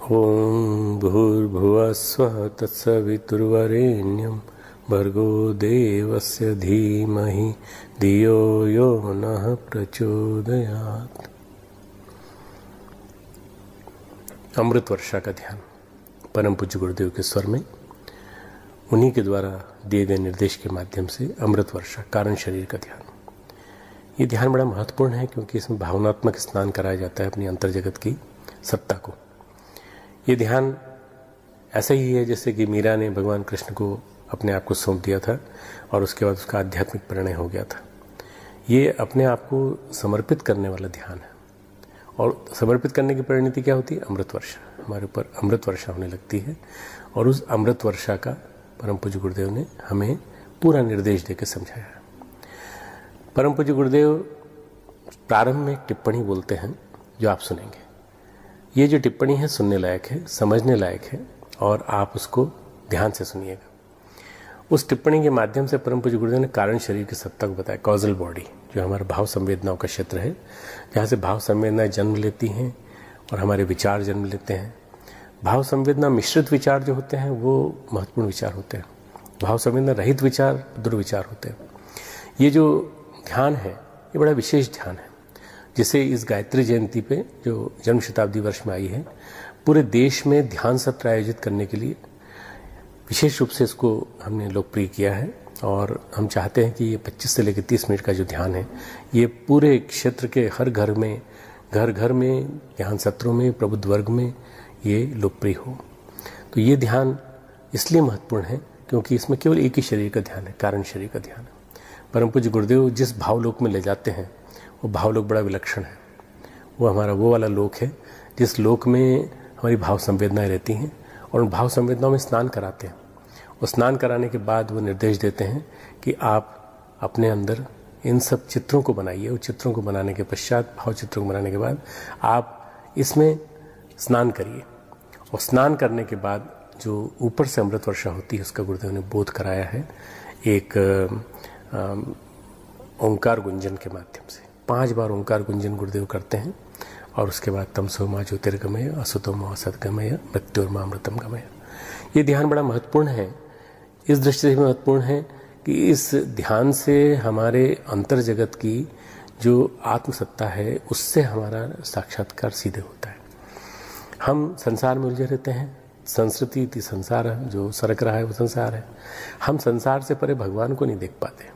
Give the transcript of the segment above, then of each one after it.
ओम भूर्भुवस्वः तत्सवितुर्वरेण्यं भर्गो देवस्य धीमहि धियो यो नः प्रचोदयात्। अमृत वर्षा का ध्यान परम पूज्य गुरुदेव के स्वर में उन्हीं के द्वारा दिए गए निर्देश के माध्यम से अमृत वर्षा कारण शरीर का ध्यान। ये ध्यान बड़ा महत्वपूर्ण है क्योंकि इसमें भावनात्मक स्नान कराया जाता है अपनी अंतर जगत की सत्ता को। ये ध्यान ऐसा ही है जैसे कि मीरा ने भगवान कृष्ण को अपने आप को सौंप दिया था और उसके बाद उसका आध्यात्मिक परिणय हो गया था। ये अपने आप को समर्पित करने वाला ध्यान है और समर्पित करने की परिणति क्या होती है? अमृत वर्षा। हमारे ऊपर अमृत वर्षा होने लगती है और उस अमृत वर्षा का परम पूज्य गुरुदेव ने हमें पूरा निर्देश देकर समझाया है। परम पूज्य गुरुदेव प्रारंभ में एक टिप्पणी बोलते हैं जो आप सुनेंगे। ये जो टिप्पणी है सुनने लायक है, समझने लायक है और आप उसको ध्यान से सुनिएगा। उस टिप्पणी के माध्यम से परम पूज्य गुरुदेव ने कारण शरीर की सत्ता को बताया। कॉजल बॉडी जो हमारे भाव संवेदनाओं का क्षेत्र है, जहाँ से भाव संवेदनाएं जन्म लेती हैं और हमारे विचार जन्म लेते हैं। भाव संवेदना मिश्रित विचार जो होते हैं वो महत्वपूर्ण विचार होते हैं। भाव संवेदना रहित विचार दुर्विचार होते हैं। ये जो ध्यान है ये बड़ा विशेष ध्यान है जिसे इस गायत्री जयंती पे जो जन्म शताब्दी वर्ष में आई है, पूरे देश में ध्यान सत्र आयोजित करने के लिए विशेष रूप से इसको हमने लोकप्रिय किया है। और हम चाहते हैं कि ये 25 से लेकर 30 मिनट का जो ध्यान है ये पूरे क्षेत्र के हर घर में, घर घर में, ध्यान सत्रों में, प्रबुद्ध वर्ग में ये लोकप्रिय हो। तो ये ध्यान इसलिए महत्वपूर्ण है क्योंकि इसमें केवल एक ही शरीर का ध्यान है, कारण शरीर का ध्यान है। परम पूज्य गुरुदेव जिस भावलोक में ले जाते हैं वो भावलोक बड़ा विलक्षण है। वो हमारा वो वाला लोक है जिस लोक में हमारी भाव संवेदनाएं रहती हैं और उन भाव संवेदनाओं में स्नान कराते हैं। और स्नान कराने के बाद वो निर्देश देते हैं कि आप अपने अंदर इन सब चित्रों को बनाइए। उन चित्रों को बनाने के पश्चात, भाव चित्रों को बनाने के बाद आप इसमें स्नान करिए। और स्नान करने के बाद जो ऊपर से अमृत वर्षा होती है उसका गुरुदेव ने बोध कराया है एक ओंकार गुंजन के माध्यम से। 5 बार ओंकार गुंजन गुरुदेव करते हैं और उसके बाद तमसो मा ज्योतिर्गमय असतो मा सद्गमय मृत्युर्मामृतम गमय। ये ध्यान बड़ा महत्वपूर्ण है। इस दृष्टि से महत्वपूर्ण है कि इस ध्यान से हमारे अंतर जगत की जो आत्मसत्ता है उससे हमारा साक्षात्कार सीधे होता है। हम संसार में उलझे रहते हैं। संस्कृति इति संसार जो सरक रहा है वो संसार है। हम संसार से परे भगवान को नहीं देख पाते।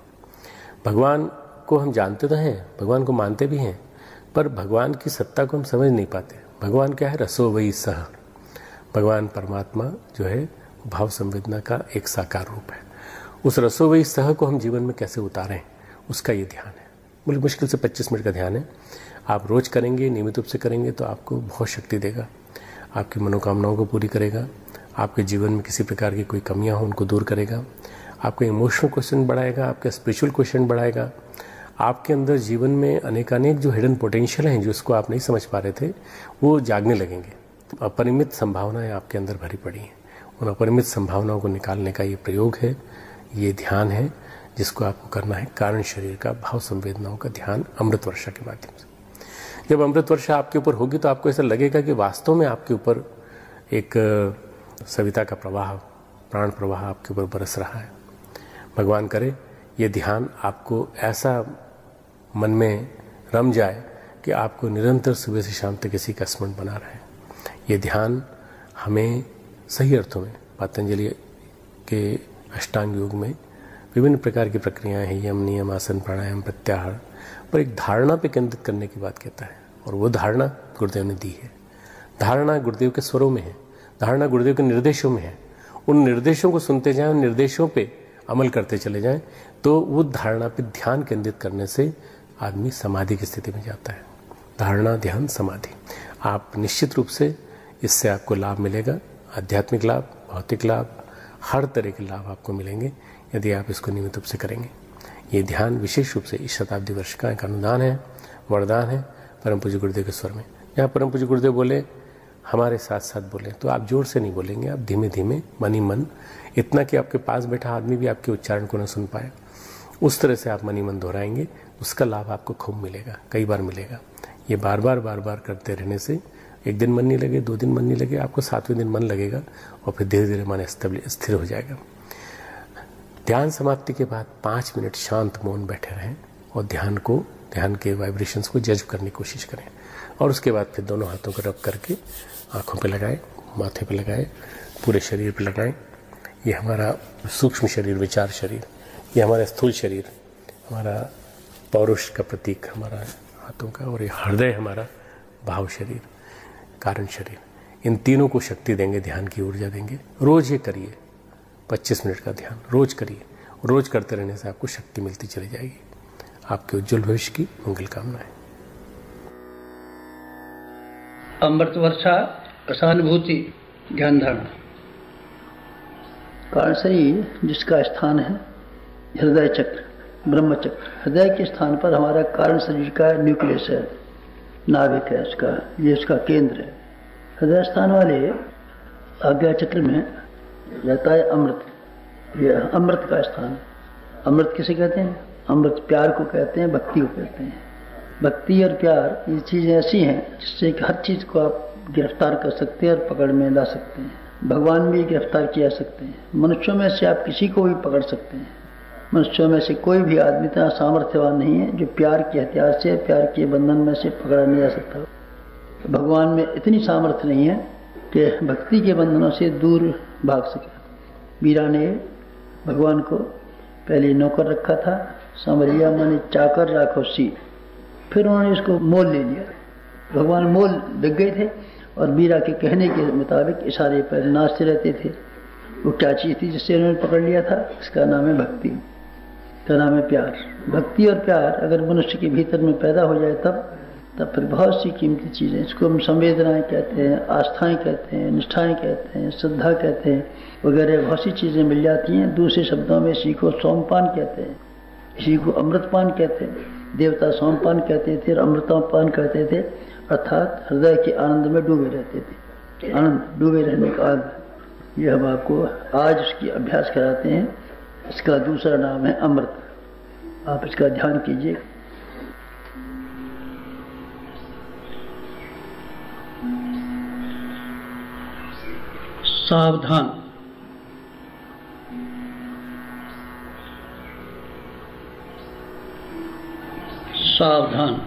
भगवान को हम जानते तो हैं, भगवान को मानते भी हैं, पर भगवान की सत्ता को हम समझ नहीं पाते। भगवान क्या है? रसो वही सह। भगवान परमात्मा जो है भाव संवेदना का एक साकार रूप है। उस रसो वही सह को हम जीवन में कैसे उतारें उसका ये ध्यान है। बड़ी मुश्किल से 25 मिनट का ध्यान है। आप रोज करेंगे, नियमित रूप से करेंगे तो आपको बहुत शक्ति देगा, आपकी मनोकामनाओं को पूरी करेगा, आपके जीवन में किसी प्रकार की कोई कमियां हो उनको दूर करेगा, आपका इमोशनल क्वेश्चन बढ़ाएगा, आपका स्पिरिचुअल क्वेश्चन बढ़ाएगा। आपके अंदर जीवन में अनेकानेक जो हिडन पोटेंशियल हैं जिसको आप नहीं समझ पा रहे थे वो जागने लगेंगे। अपरिमित संभावनाएं आपके अंदर भरी पड़ी हैं। उन अपरिमित संभावनाओं को निकालने का ये प्रयोग है, ये ध्यान है जिसको आपको करना है कारण शरीर का भाव संवेदनाओं का ध्यान अमृत वर्षा के माध्यम से। जब अमृत वर्षा आपके ऊपर होगी तो आपको ऐसा लगेगा कि वास्तव में आपके ऊपर एक सविता का प्रवाह, प्राण प्रवाह आपके ऊपर बरस रहा है। भगवान करे ये ध्यान आपको ऐसा मन में रम जाए कि आपको निरंतर सुबह से शाम तक इसी का स्मरण बना रहे। ये ध्यान हमें सही अर्थों में पतंजलि के अष्टांग योग में विभिन्न प्रकार की प्रक्रियाएं हैं, यम, नियम, आसन, प्राणायाम, प्रत्याहार, पर एक धारणा पे केंद्रित करने की बात कहता है और वो धारणा गुरुदेव ने दी है। धारणा गुरुदेव के स्वरों में है, धारणा गुरुदेव के निर्देशों में है। उन निर्देशों को सुनते जाएं, उन निर्देशों पे अमल करते चले जाएं तो वो धारणा पे ध्यान केंद्रित करने से आदमी समाधि की स्थिति में जाता है। धारणा, ध्यान, समाधि। आप निश्चित रूप से इससे आपको लाभ मिलेगा, आध्यात्मिक लाभ, भौतिक लाभ, हर तरह के लाभ आपको मिलेंगे यदि आप इसको नियमित रूप से करेंगे। ये ध्यान विशेष रूप से इस शताब्दी वर्ष का एक अनुदान है, वरदान है परम पूज्य गुरुदेव के स्वर में। यहाँ परम पूज्य गुरुदेव बोले हमारे साथ साथ बोले तो आप जोर से नहीं बोलेंगे, आप धीमे धीमे मन ही मन, इतना कि आपके पास बैठा आदमी भी आपके उच्चारण को न सुन पाए, उस तरह से आप मन ही मन दोहराएंगे। उसका लाभ आपको खूब मिलेगा, कई बार मिलेगा। ये बार बार करते रहने से एक दिन मन नहीं लगे, 2 दिन मन नहीं लगे, आपको 7वें दिन मन लगेगा और फिर धीरे धीरे मन स्थिर हो जाएगा। ध्यान समाप्ति के बाद 5 मिनट शांत मौन बैठे रहें और ध्यान के वाइब्रेशंस को जज्ब करने की कोशिश करें। और उसके बाद फिर दोनों हाथों को रब करके आंखों पे लगाएं, माथे पे लगाएं, पूरे शरीर पे लगाएं। ये हमारा सूक्ष्म शरीर, विचार शरीर, ये हमारा स्थूल शरीर, हमारा पौरुष का प्रतीक हमारा हाथों का, और ये हृदय हमारा भाव शरीर, कारण शरीर। इन तीनों को शक्ति देंगे, ध्यान की ऊर्जा देंगे। रोज ये करिए, 25 मिनट का ध्यान रोज करिए। रोज करते रहने से आपको शक्ति मिलती चली जाएगी। आपके उज्जवल भविष्य की मंगल कामनाएं। अमृत वर्षा सहानुभूति ध्यान धारणा। कारण शरीर जिसका स्थान है हृदय चक्र, ब्रह्म चक्र। हृदय के स्थान पर हमारा कारण शरीर का न्यूक्लियस है, नाभिक है उसका, ये उसका केंद्र है। हृदय स्थान वाले आज्ञा चक्र में रहता है अमृत। ये अमृत का स्थान। अमृत किसे कहते हैं? अमृत प्यार को कहते हैं, भक्ति को कहते हैं। भक्ति और प्यार ये चीज़ें ऐसी हैं जिससे कि हर चीज़ को आप गिरफ्तार कर सकते हैं और पकड़ में ला सकते हैं। भगवान भी गिरफ्तार किया सकते हैं। मनुष्यों में से आप किसी को भी पकड़ सकते हैं। मनुष्यों में से कोई भी आदमी इतना सामर्थ्यवान नहीं है जो प्यार के हथियार से, प्यार के बंधन में से पकड़ा नहीं जा सकता। भगवान में इतनी सामर्थ्य नहीं है कि भक्ति के बंधनों से दूर भाग सके। मीरा ने भगवान को पहले नौकर रखा था, सांवरिया माने चाकर राखो सी, फिर उन्होंने इसको मोल ले लिया। भगवान मोल बिक गए थे और मीरा के कहने के मुताबिक इशारे पर नाचते रहते थे। वो क्या चीज़ थी जिससे उन्होंने पकड़ लिया था? इसका नाम है भक्ति, इसका नाम है प्यार। भक्ति और प्यार अगर मनुष्य के भीतर में पैदा हो जाए तब फिर बहुत सी कीमती चीज़ें, इसको हम संवेदनाएं कहते हैं, आस्थाएं कहते हैं, निष्ठाएं कहते हैं, श्रद्धा कहते हैं, वगैरह बहुत सी चीज़ें मिल जाती हैं। दूसरे शब्दों में इसी को सोमपान कहते हैं, इसी को अमृतपान कहते हैं। देवता सोमपान कहते थे और अमृतपान कहते थे, अर्थात हृदय के आनंद में डूबे रहते थे। आनंद, डूबे रहने का आनंद, ये हम आपको आज उसकी अभ्यास कराते हैं। इसका दूसरा नाम है अमृत। आप इसका ध्यान कीजिए। सावधान। सावधान।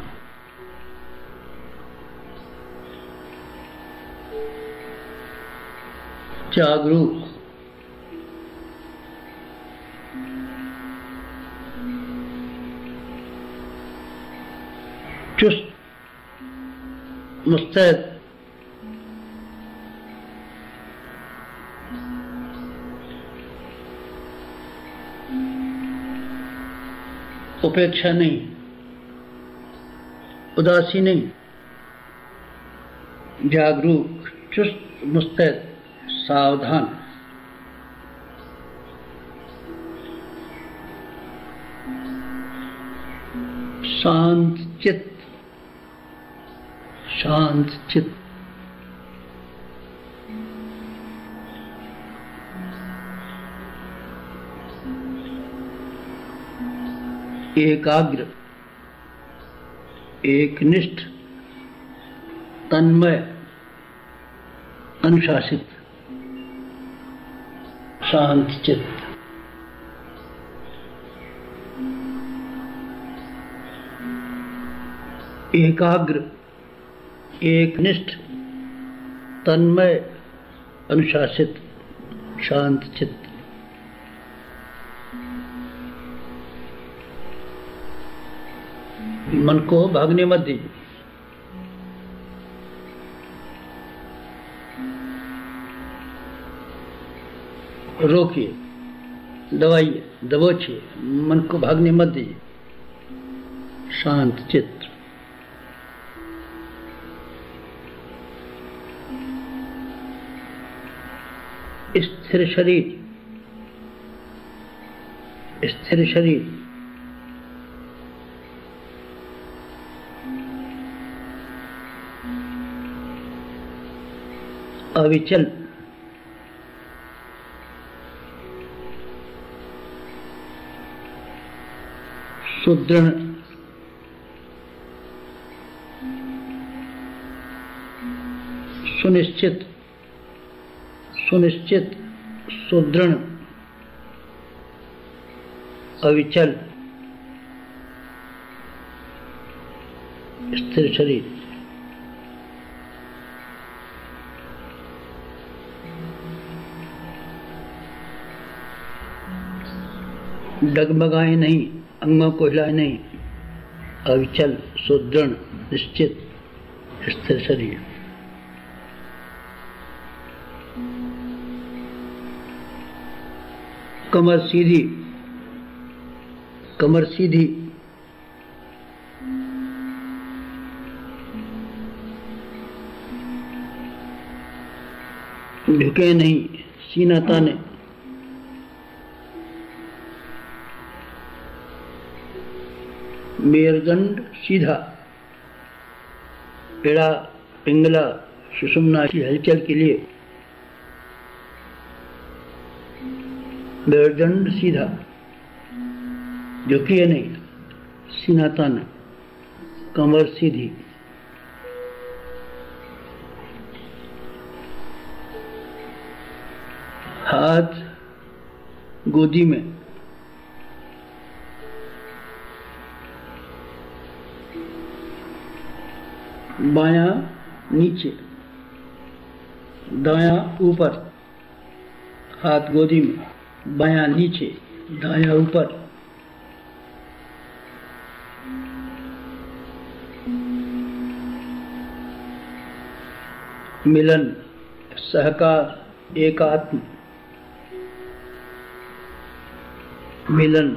जागरूक। चुस्त, मुस्तैद। उपेक्षा नहीं, उदासी नहीं, जागरूक, चुस्त, मुस्तैद, सावधान। शांत चित्त, शांत चित्त। एकाग्र, एकनिष्ठ, तन्मय, अनुशासित, शांत चित्त। एकाग्र, एकनिष्ठ, तन्मय, अनुशासित, शांत चित्त। मन को भागने मत दीजिए। रोकिए, दबाइए, दबोचिए, मन को भागने मत दीजिए। शांत चित्त। स्थिर शरीर, स्थिर शरीर। अविचल, सुदृढ़, सुनिश्चित, सुनिश्चित, सुदृढ़, अविचल, स्थिर शरीर। डगमगाए नहीं, अंगों को हिलाए नहीं, अविचल, सुदृढ़, निश्चित, स्थिर शरीर। कमर सीधी, कमर सीधी, झुके नहीं, सीना ताने, मेरुदंड सीधा, पेड़ा, पिंगला, सुषुम्ना की हलचल के लिए मेरुदंड सीधा, झुकिए नहीं, सीना ताना, कमर सीधी। हाथ गोदी में, बायां नीचे, दायां ऊपर। हाथ गोदी में, बायां नीचे, दायां ऊपर। मिलन, सहकार, एकात्म। मिलन,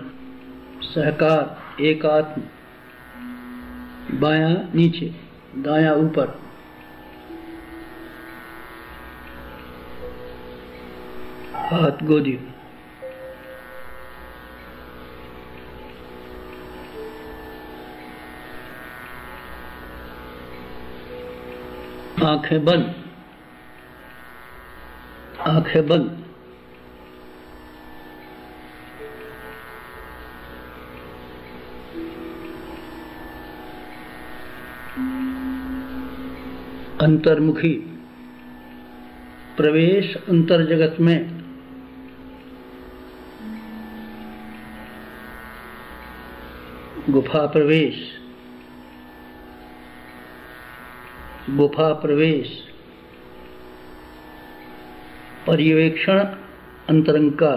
सहकार, एकात्म। बायां नीचे, दायां ऊपर। हाथ गोदी, आंखें बंद, आंखें बंद। अंतर्मुखी, प्रवेश अंतर जगत में। गुफा प्रवेश, गुफा प्रवेश। पर्यवेक्षण अंतरंग का,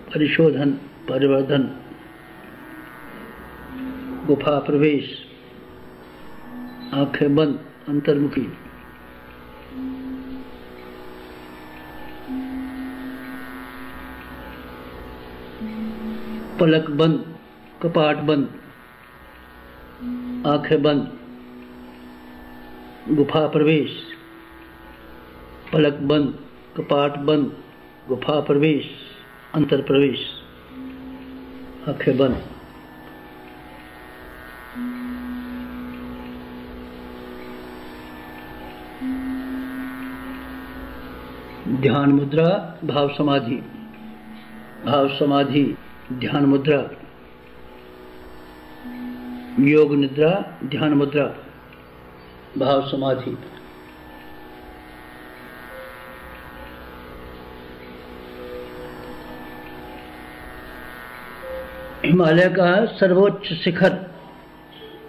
परिशोधन, परिवर्धन। गुफा प्रवेश, आंखें बंद, अंतर्मुखी। पलक बंद, कपाट बंद, आंखें बंद। गुफा प्रवेश, पलक बंद, कपाट बंद, गुफा प्रवेश, अंतर प्रवेश, आंखें बंद। ध्यान मुद्रा, भाव समाधि। भाव समाधि, ध्यान मुद्रा। योग निद्रा, ध्यान मुद्रा, भाव समाधि। हिमालय का सर्वोच्च शिखर,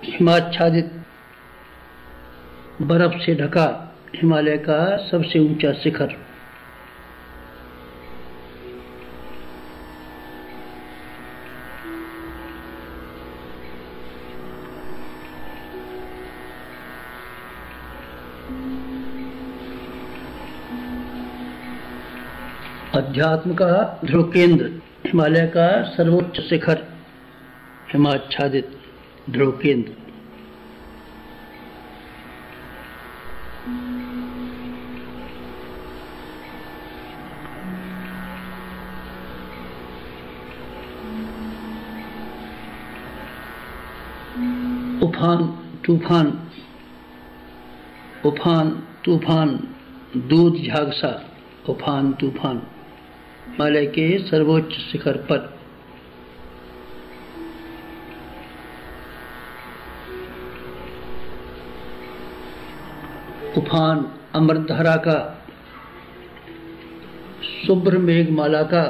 हिमाच्छादित, बर्फ से ढका हिमालय का सबसे ऊंचा शिखर। अध्यात्म का ध्रुव केंद्र, हिमालय का सर्वोच्च शिखर, हिमाच्छादित ध्रुव केंद्र। उफान, तूफान, उफान, तूफान, दूध झागसा, उफान, तूफान। हिमालय के सर्वोच्च शिखर पर उफान, अमृतधारा का, शुभ्र मेघमाला का,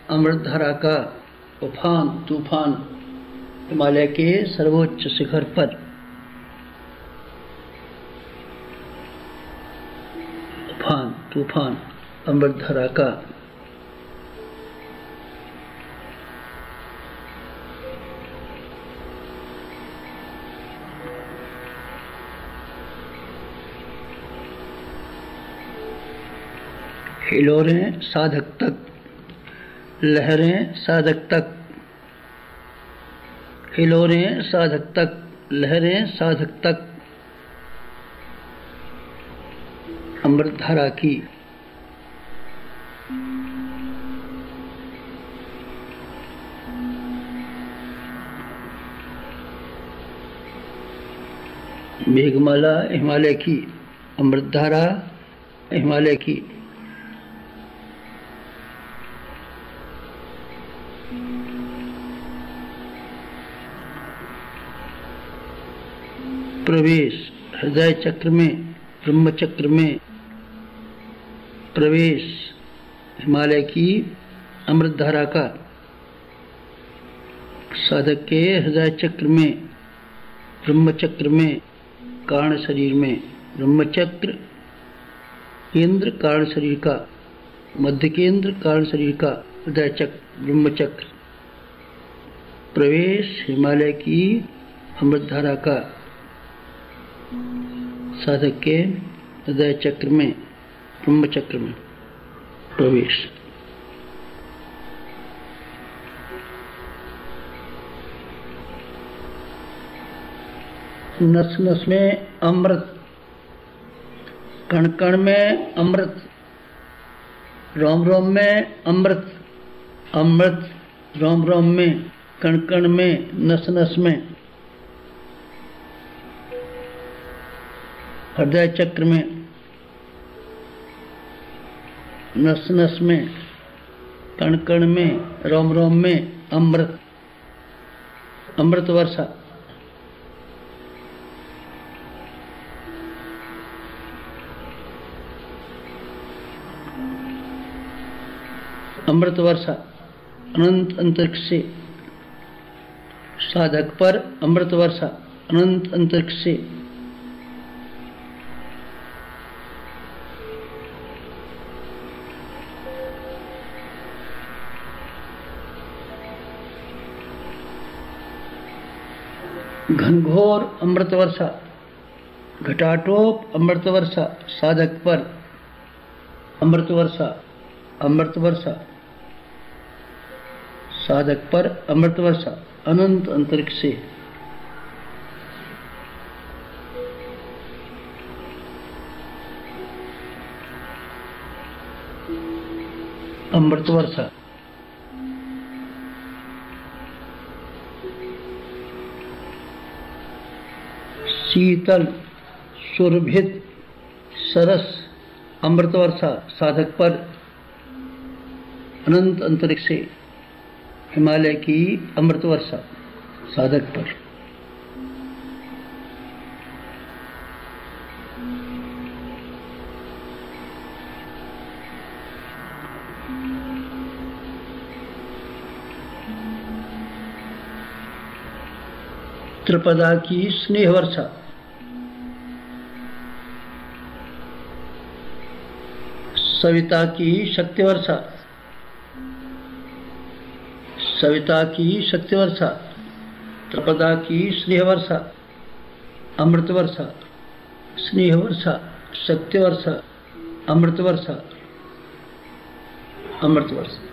अमृतधारा का उफान तूफान हिमालय के सर्वोच्च शिखर पर। उफान तूफान अमृतधारा का हिलोरें साधक तक, लहरें साधक तक, हिलोरें साधक तक, लहरें साधक तक अमृतधारा की। मेघमाला हिमालय की, अमृतधारा हिमालय की। प्रवेश हृदय चक्र में, ब्रह्म चक्र में प्रवेश हिमालय की अमृतधारा का, साधक के हृदय चक्र में, ब्रह्म चक्र में, कारण शरीर में। ब्रह्म चक्र केंद्र कारण शरीर का, मध्य केंद्र कारण शरीर का हृदय चक्र, ब्रह्म चक्र। प्रवेश हिमालय की अमृतधारा का, साधक के हृदय चक्र में, ब्रह्म चक्र में प्रवेश। नस नस में अमृत, कण कण में अमृत, रोम रोम में अमृत, अमृत रोम रोम में, कण कण में, नस नस में। हृदय चक्र में, नस नस में, कण कण में, रोम रोम में अमृत, अमृत वर्षा। अमृत वर्षा अनंत अंतरिक्ष से, साधक पर अमृत वर्षा अनंत अंतरिक्ष से। घनघोर अमृत वर्षा, घटाटोप अमृत वर्षा, साधक पर अमृत वर्षा, अमृत वर्षा, साधक पर अमृत वर्षा अनंत अंतरिक्ष से। अमृत वर्षा शीतल सुरभित सरस अमृत वर्षा, साधक पर अनंत अंतरिक्ष से। हिमालय की अमृत वर्षा साधक पर। त्रिपदा की स्नेह वर्षा, सविता की शक्ति वर्षा, सविता की शक्ति वर्षा, त्रिपदा की स्नेह वर्षा, अमृत वर्षा, स्नेह वर्षा, शक्ति वर्षा, अमृत वर्षा, अमृत वर्षा।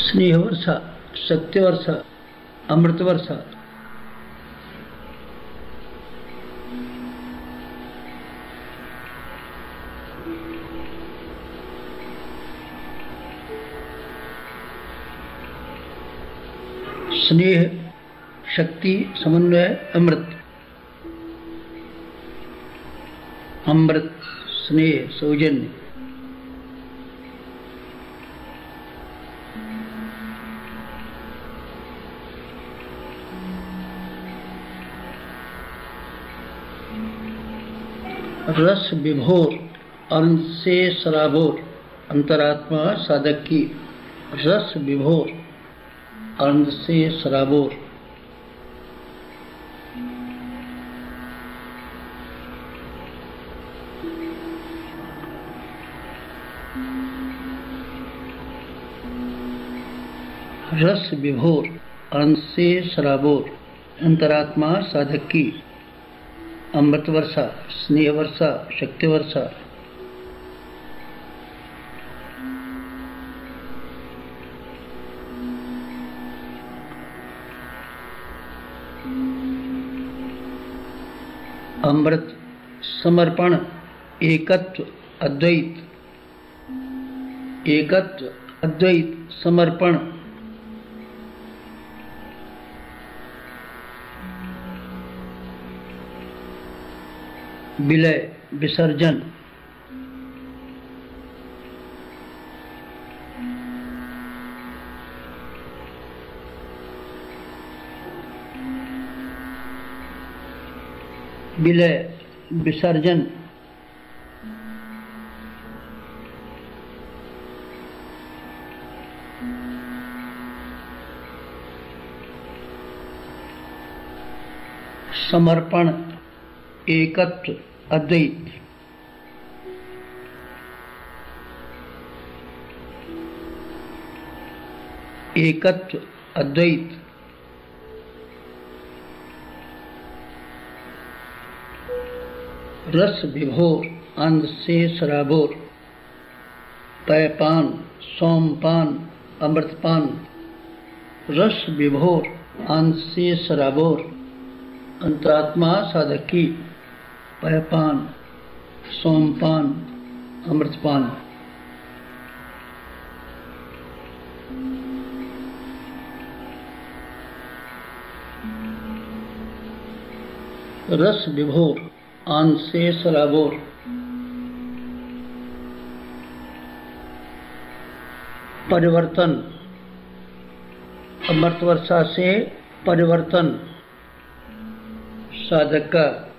स्नेह वर्षा, शक्ति वर्षा, अमृत वर्षा। स्नेह शक्ति समन्वय अमृत, अमृत स्नेह सौजन्य, रस विभोर अन्न से सराबोर अंतरात्मा साधक की। रस विभोर अन्न से सराबोर। रस विभोर अन्न से सराबोर अंतरात्मा साधक की। अमृत वर्षा, स्नेह वर्षा, शक्ति वर्षा। अमृत समर्पण, एकत्व अद्वैत, एकत्व अद्वैत समर्पण। विलय विसर्जन। विलय विसर्जन। समर्पण, एकत्व अद्वैत। एकत्व अद्वैत। रस विभोर अन्न से सराबोर। पैपान, सोमपान, अमृतपान। रस विभोर अन्न से सराबोर अंतरात्मा साधक की। पैपान, सोमपान, अमृतपान। रस विभोर अन्न से सराबोर। परिवर्तन, अमृत वर्षा से परिवर्तन। साधक का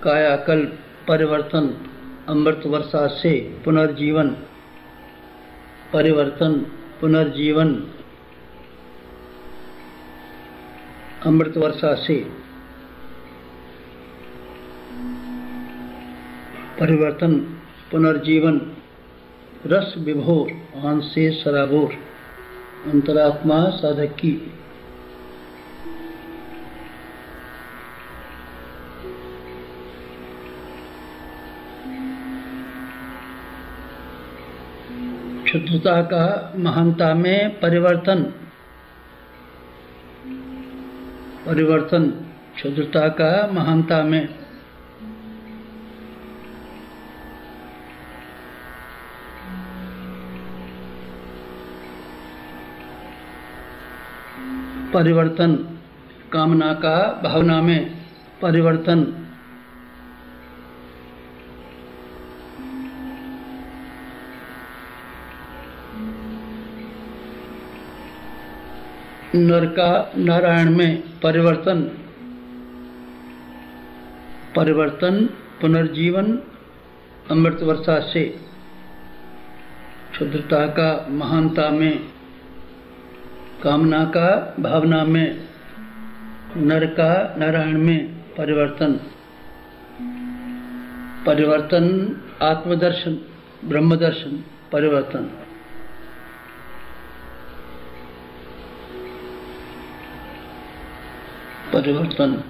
कायाकल्प परिवर्तन। अमृत वर्षा से पुनर्जीवन। परिवर्तन, पुनर्जीवन। अमृत वर्षा से परिवर्तन, पुनर्जीवन। रस विभोर अन्न से सराबोर अंतरात्मा साधक की। क्षुद्रता का महानता में परिवर्तन। परिवर्तन, क्षुद्रता का महानता में। परिवर्तन, कामना का भावना में परिवर्तन। नर का नारायण में परिवर्तन। परिवर्तन, पुनर्जीवन। अमृत वर्षा से क्षुद्रता का महानता में, कामना का भावना में, नर का नारायण में परिवर्तन। परिवर्तन, आत्मदर्शन, ब्रह्मदर्शन, परिवर्तन। परिवर्तन।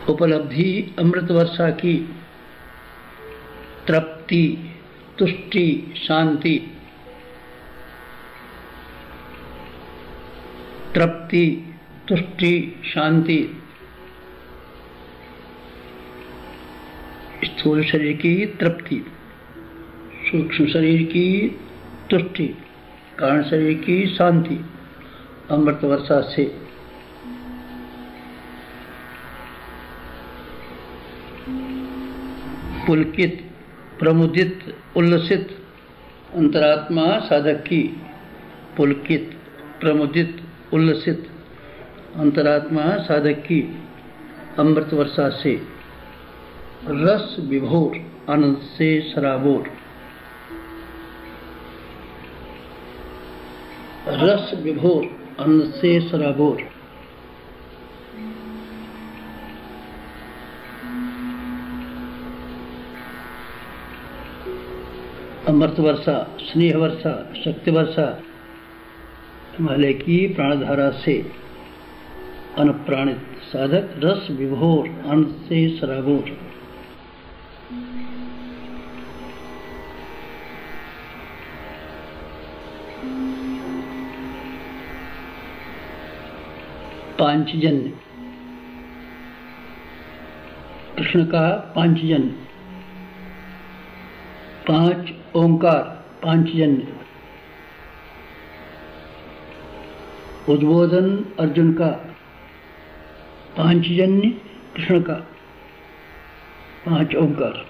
उपलब्धि अमृत वर्षा की। तृप्ति, तुष्टि, शांति। तृप्ति, तुष्टि, शांति। स्थूल शरीर की तृप्ति, सूक्ष्म शरीर की तुष्टि, कारण शरीर की शांति। अमृत वर्षा से पुलकित, प्रमुदित, उल्लसित। अंतरात्मा साधक की। पुलकित, प्रमुदित, उल्लसित अंतरात्मा साधक की अमृत वर्षा से रस विभोर आनंद से सराबोर, रस विभोर आनंद से सराबोर। अमृत वर्षा, स्नेह वर्षा, शक्ति वर्षा हिमालय की प्राणधारा से अनुप्राणित साधक रस विभोर आनंद से सराबोर। पांचजन्य, कृष्ण का पांचजन्य, पांच ओंकार पांचजन्य। उद्बोधन अर्जुन का पांचजन्य, कृष्ण का पांच ओंकार।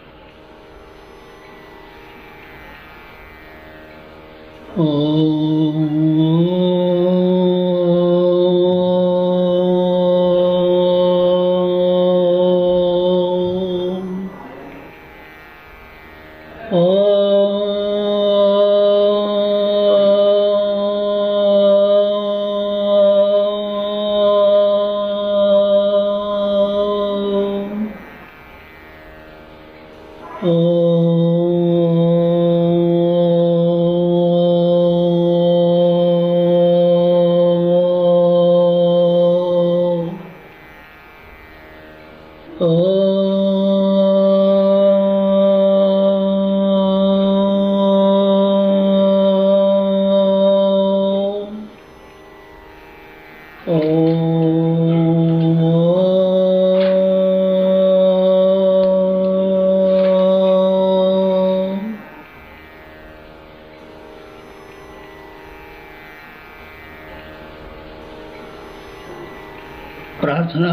प्रार्थना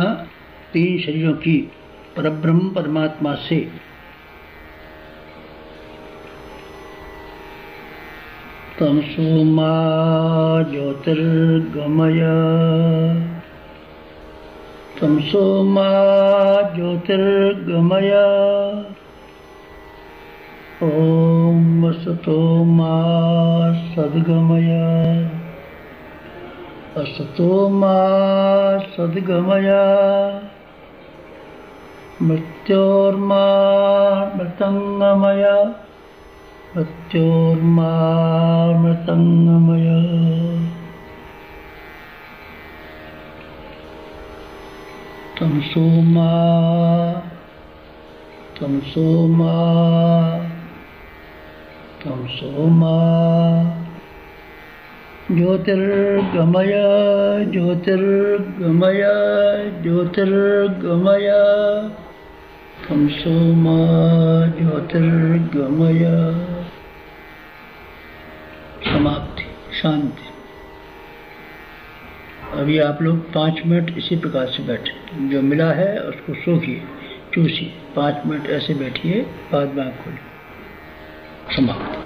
तीन शरीरों की परब्रह्म परमात्मा से तमसो मा ज्योतिर्गमय, तमसो मा ज्योतिर्गमय, ओम असतो मा सद्गमय, असतो मा सद्गमय, मृत्योर्मा मृतंगमय, मृत्योर्मा मृतंगमय। तमसो मा, तमसो मा, तमसो मा ज्योतिर्गमय, ज्योतिर्गमय, ज्योतिर्गमय, तमसो मा ज्योतिर्गमय। समाप्ति, शांति। अभी आप लोग 5 मिनट इसी प्रकार से बैठे, जो मिला है उसको सोखिए, चूसिए। 5 मिनट ऐसे बैठिए, बाद में आँख खोलिए। समाप्त।